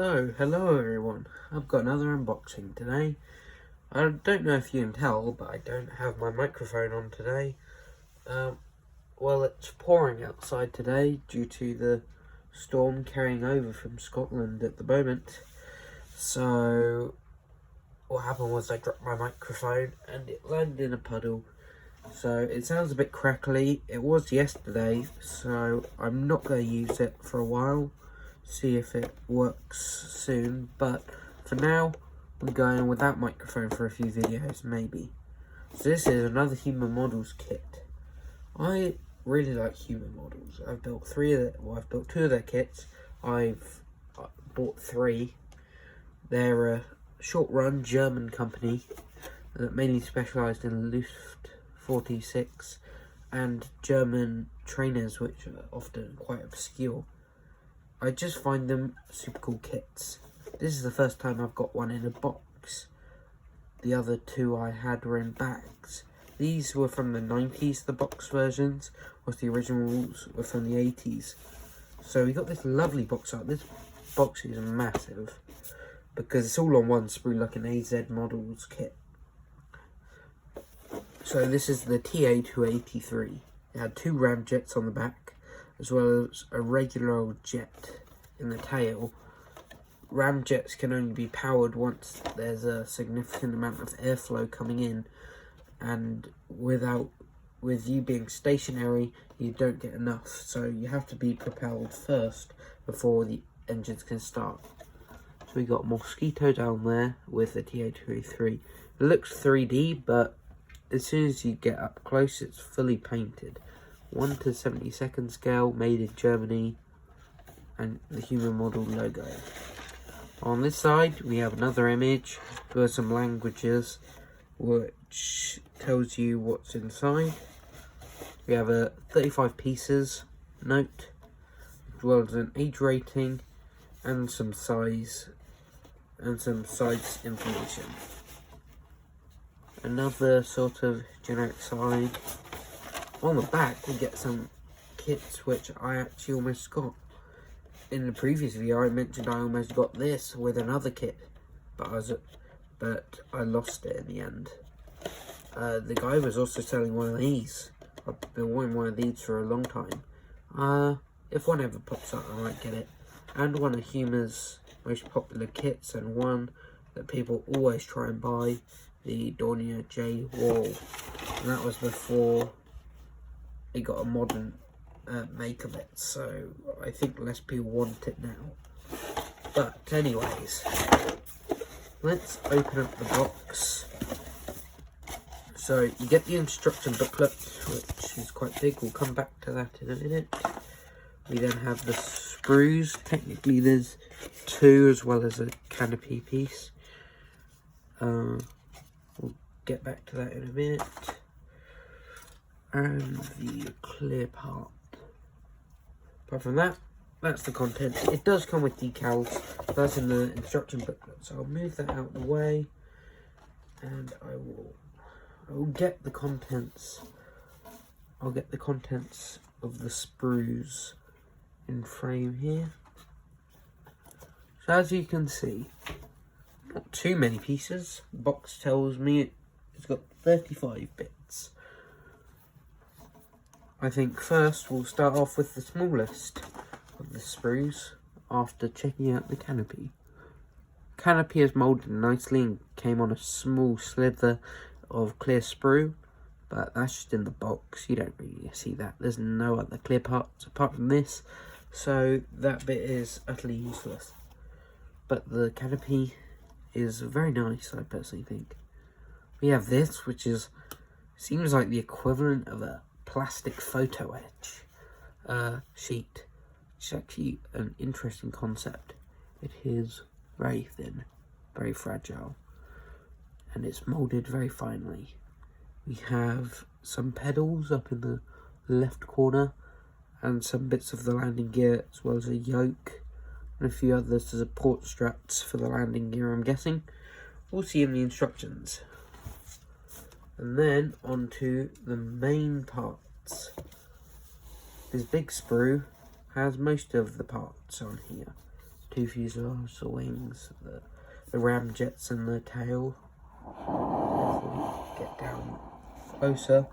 Hello everyone. I've got another unboxing today. I don't know if you can tell, but I don't have my microphone on today. Well, it's pouring outside today due to the storm carrying over from Scotland at the moment. So, what happened was I dropped my microphone and it landed in a puddle. So, it sounds a bit crackly. It was yesterday, so I'm not going to use it for a while. See if it works soon, but for now I'm going without microphone for a few videos, maybe. So this is another Huma models kit. I really like Huma models. I've built I've built two of their kits. I've bought three. They're a short-run German company that mainly specialised in Luft 46 and German trainers, which are often quite obscure. I just find them super cool kits. This is the first time I've got one in a box. The other two I had were in bags. These were from the 90s, the box versions, whilst the originals were from the 80s. So we got this lovely box art. This box is massive because it's all on one sprue like an AZ models kit. So this is the TA283. It had two ramjets on the back, as well as a regular old jet in the tail. Ramjets can only be powered once there's a significant amount of airflow coming in, and with you being stationary, you don't get enough, so you have to be propelled first before the engines can start. So we got Mosquito down there with the TA283. It looks 3D, but as soon as you get up close, it's fully painted. 1:72 scale, made in Germany, and the Huma model logo. On this side, we have another image with some languages, which tells you what's inside. We have a 35 pieces note, as well as an age rating, and some size information. Another sort of generic side. On the back, we get some kits which I actually almost got. In the previous video, I mentioned I almost got this with another kit, but I lost it in the end. The guy was also selling one of these. I've been wanting one of these for a long time. If one ever pops up, I might get it. And one of Huma's most popular kits, and one that people always try and buy, the Dornier J Wall. And that was before it got a modern make of it, so I think less people want it now. But anyways, let's open up the box. So you get the instruction booklet, which is quite big. We'll come back to that in a minute. We then have the sprues. Technically there's two as well as a canopy piece. We'll get back to that in a minute. And the clear part. Apart from that, that's the contents. It does come with decals. That's in the instruction booklet. So I'll move that out of the way, and I will get the contents. I'll get the contents of the sprues in frame here. So as you can see, not too many pieces. The box tells me it's got 35 bits. I think first we'll start off with the smallest of the sprues after checking out the canopy. Canopy is moulded nicely and came on a small slither of clear sprue, but that's just in the box. You don't really see that. There's no other clear parts apart from this, so that bit is utterly useless. But the canopy is very nice, I personally think. We have this, which seems like the equivalent of a plastic photo etch sheet. It's actually an interesting concept. It is very thin, very fragile, and it's moulded very finely. We have some pedals up in the left corner and some bits of the landing gear, as well as a yoke and a few other support straps for the landing gear, I'm guessing. We'll see in the instructions. And then onto the main parts. This big sprue has most of the parts on here. two fuselages, the wings, the ramjets and the tail. If we get down closer,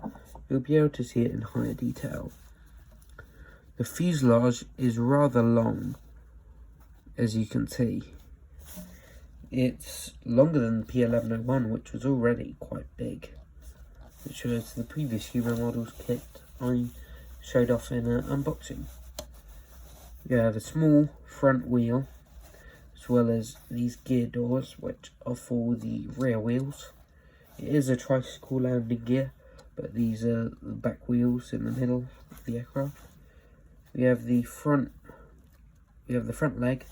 you'll be able to see it in higher detail. The fuselage is rather long, as you can see. It's longer than the P1101, which was already quite big, which was the previous Huma models kit I showed off in an unboxing. You have a small front wheel, as well as these gear doors, which are for the rear wheels. It is a tricycle landing gear, but these are the back wheels in the middle of the aircraft. We have the front leg,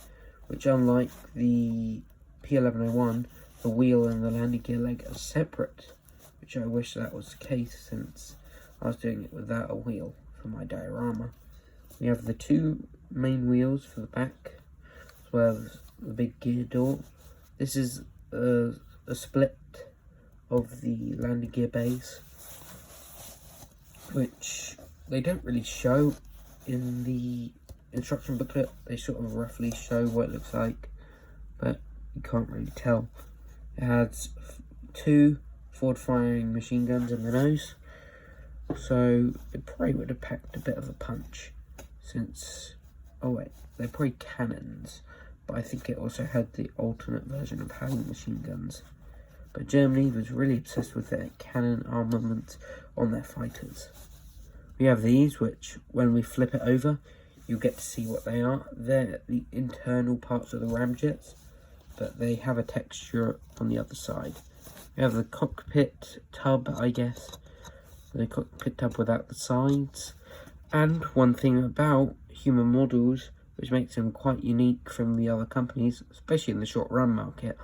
which, unlike the P1101, the wheel and the landing gear leg are separate, which I wish that was the case since I was doing it without a wheel for my diorama. We have the two main wheels for the back, as well as the big gear door. This is a split of the landing gear bays, which they don't really show in the instruction booklet. They sort of roughly show what it looks like, but you can't really tell. It has two forward-firing machine guns in the nose, so it probably would have packed a bit of a punch since, oh wait, they're probably cannons, but I think it also had the alternate version of having machine guns. But Germany was really obsessed with their cannon armament on their fighters. We have these, which when we flip it over, you'll get to see what they are. They're the internal parts of the ramjets, but they have a texture on the other side. We have the cockpit tub, I guess, the cockpit tub without the sides. And one thing about Huma models, which makes them quite unique from the other companies, especially in the short run market,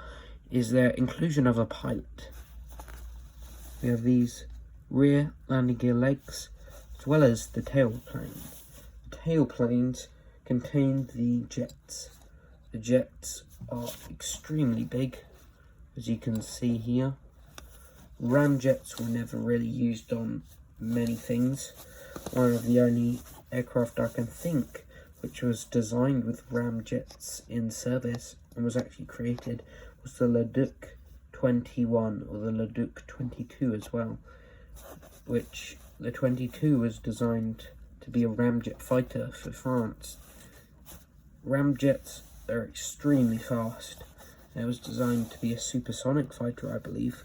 is their inclusion of a pilot. We have these rear landing gear legs, as well as the tailplane. The tailplanes contain the jets. The jets are extremely big, as you can see here. Ramjets were never really used on many things. One of the only aircraft I can think which was designed with ramjets in service and was actually created was the Leduc 21 or the Leduc 22 as well, which the 22 was designed to be a ramjet fighter for France. Ramjets are extremely fast. It was designed to be a supersonic fighter, I believe.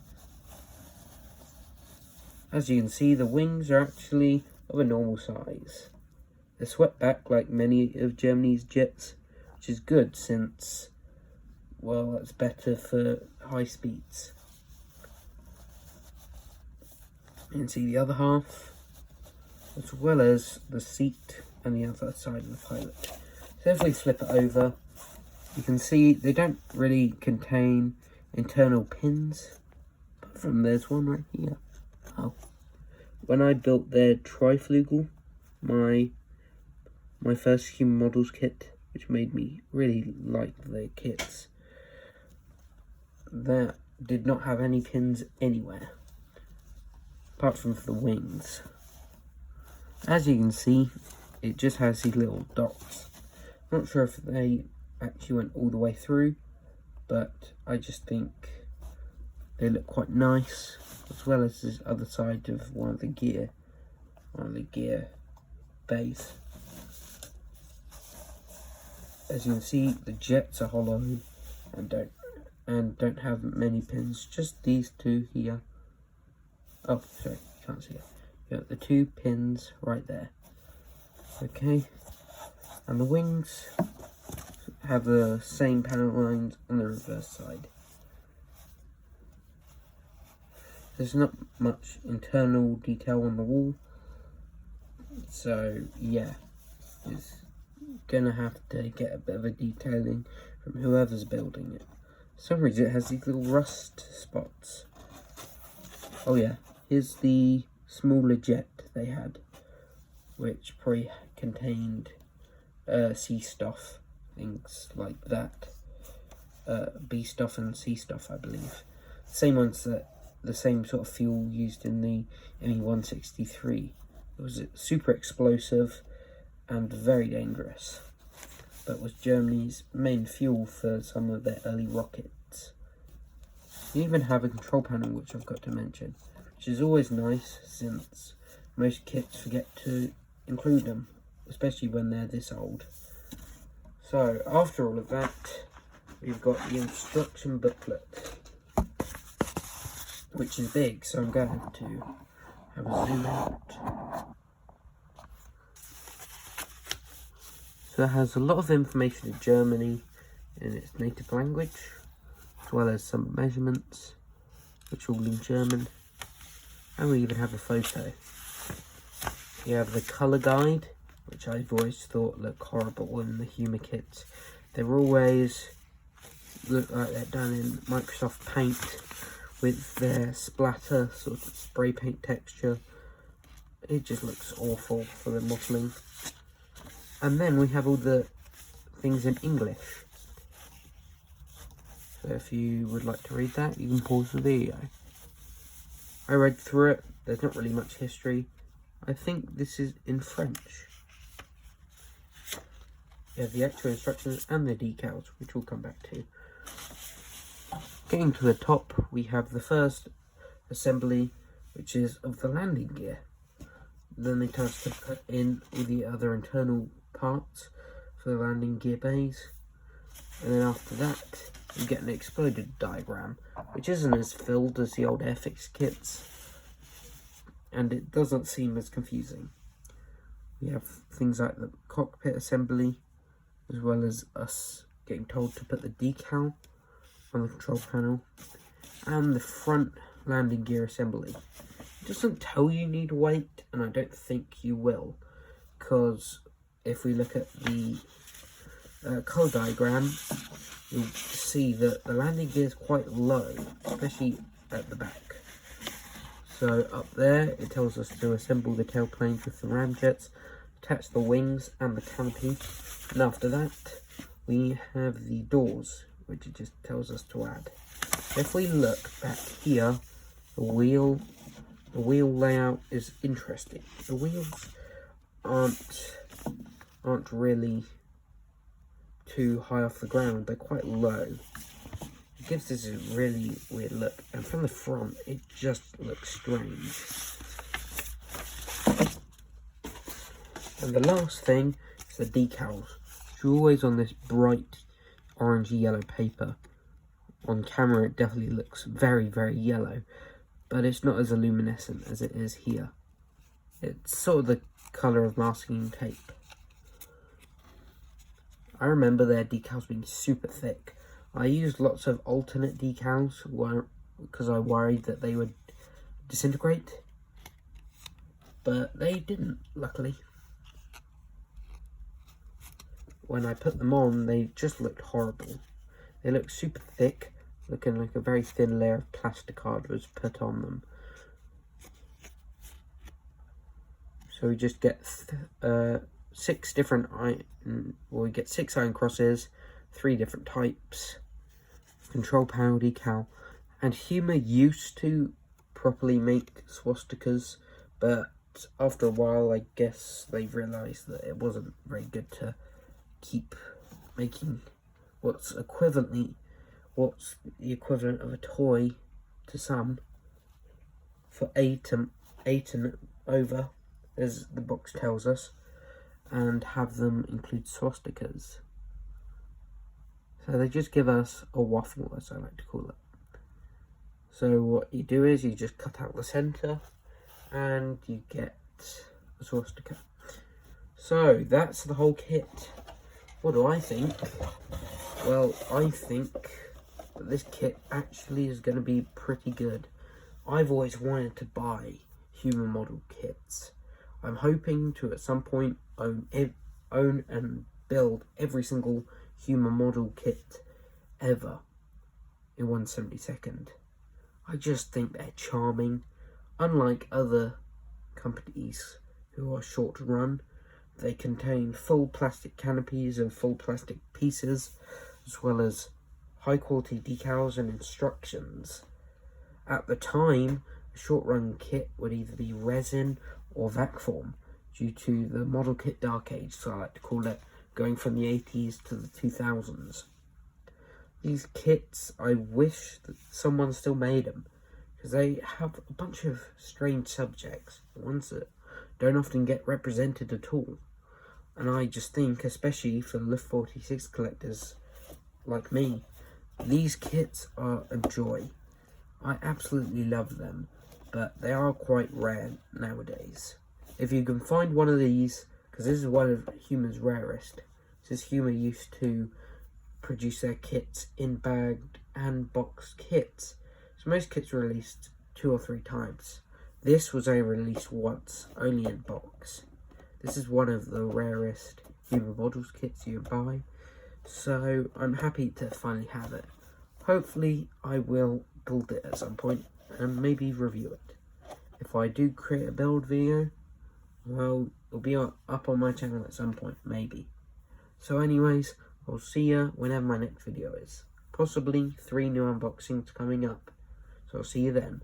As you can see, the wings are actually of a normal size. They're swept back like many of Germany's jets, which is good since, well, it's better for high speeds. You can see the other half, as well as the seat and the other side of the pilot. So if we flip it over, you can see they don't really contain internal pins, apart from there's one right here. Oh. When I built their triflugal, my first Huma models kit, which made me really like their kits, that did not have any pins anywhere, apart from for the wings. As you can see, it just has these little dots. Not sure if they actually went all the way through, but I just think they look quite nice, as well as this other side of one of the gear bays. As you can see, the jets are hollow and don't have many pins, just these two here. Oh, sorry, you can't see it. You got the two pins right there. Okay, and the wings have the same panel lines on the reverse side. There's not much internal detail on the wall, so yeah, it's gonna have to get a bit of a detailing from whoever's building it. For some reason it has these little rust spots. Oh yeah, here's the smaller jet they had, which probably contained C stuff, things like that. B stuff and C stuff, I believe. Same ones that the same sort of fuel used in the ME-163. It was super explosive and very dangerous. but was Germany's main fuel for some of their early rockets. You even have a control panel, which I've got to mention, which is always nice since most kits forget to include them, especially when they're this old. So after all of that, we've got the instruction booklet, which is big, so I'm going to have a zoom out. So it has a lot of information in Germany in its native language, as well as some measurements, which are all in German, and we even have a photo. You have the colour guide, which I've always thought looked horrible in the Huma kits. They always look like they're done in Microsoft Paint with their splatter sort of spray paint texture. It just looks awful for the modelling. And then we have all the things in English. So if you would like to read that, you can pause the video. I read through it. There's not really much history. I think this is in French. You have the actual instructions and the decals, which we'll come back to. Getting to the top, we have the first assembly, which is of the landing gear. Then they tell us to put in all the other internal parts for the landing gear bays. And then after that, you get an exploded diagram, which isn't as filled as the old Airfix kits, and it doesn't seem as confusing. We have things like the cockpit assembly, as well as us getting told to put the decal on the control panel, and the front landing gear assembly. It doesn't tell you need weight, and I don't think you will, because if we look at the colour diagram, you'll see that the landing gear is quite low, especially at the back. So up there, it tells us to assemble the tailplanes with the ramjets, attach the wings and the canopy, and after that, we have the doors, which it just tells us to add. If we look back here, the wheel layout is interesting. The wheels aren't really too high off the ground, they're quite low. It gives this a really weird look, and from the front it just looks strange. And the last thing is the decals, which are always on this bright orangey yellow paper. On camera it definitely looks very, very yellow, but it's not as luminescent as it is here. It's sort of the colour of masking tape. I remember their decals being super thick. I used lots of alternate decals because I worried that they would disintegrate, but they didn't, luckily. When I put them on, they just looked horrible. They looked super thick, looking like a very thin layer of plasticard was put on them. So we just get 6 different we get 6 iron crosses, 3 different types, control panel decal, and Huma used to properly make swastikas, but after a while I guess they realised that it wasn't very good to keep making what's the equivalent of a toy to some for 8 and over, as the box tells us, and have them include swastikas. So they just give us a waffle, as I like to call it. So what you do is you just cut out the centre and you get a swastika. So that's the whole kit. What do I think? Well, I think that this kit actually is going to be pretty good. I've always wanted to buy Huma model kits. I'm hoping to at some point own and build every single Huma model kit ever in 1/72. I just think they're charming. Unlike other companies who are short to run, they contain full plastic canopies and full plastic pieces, as well as high quality decals and instructions. At the time, a short run kit would either be resin or vac form due to the model kit dark age, so I like to call it, going from the 80s to the 2000s. These kits, I wish that someone still made them, because they have a bunch of strange subjects, ones that don't often get represented at all. And I just think, especially for Lift 46 collectors like me, these kits are a joy. I absolutely love them, but they are quite rare nowadays. If you can find one of these, because this is one of Huma's rarest, since Huma used to produce their kits in bagged and boxed kits. So most kits were released 2 or 3 times. This was only released once, only in box. This is one of the rarest Huma models kits you can buy, so I'm happy to finally have it. Hopefully I will build it at some point and maybe review it. If I do create a build video, well, it'll be up on my channel at some point, maybe. So anyways, I'll see you whenever my next video is. Possibly 3 new unboxings coming up. So I'll see you then.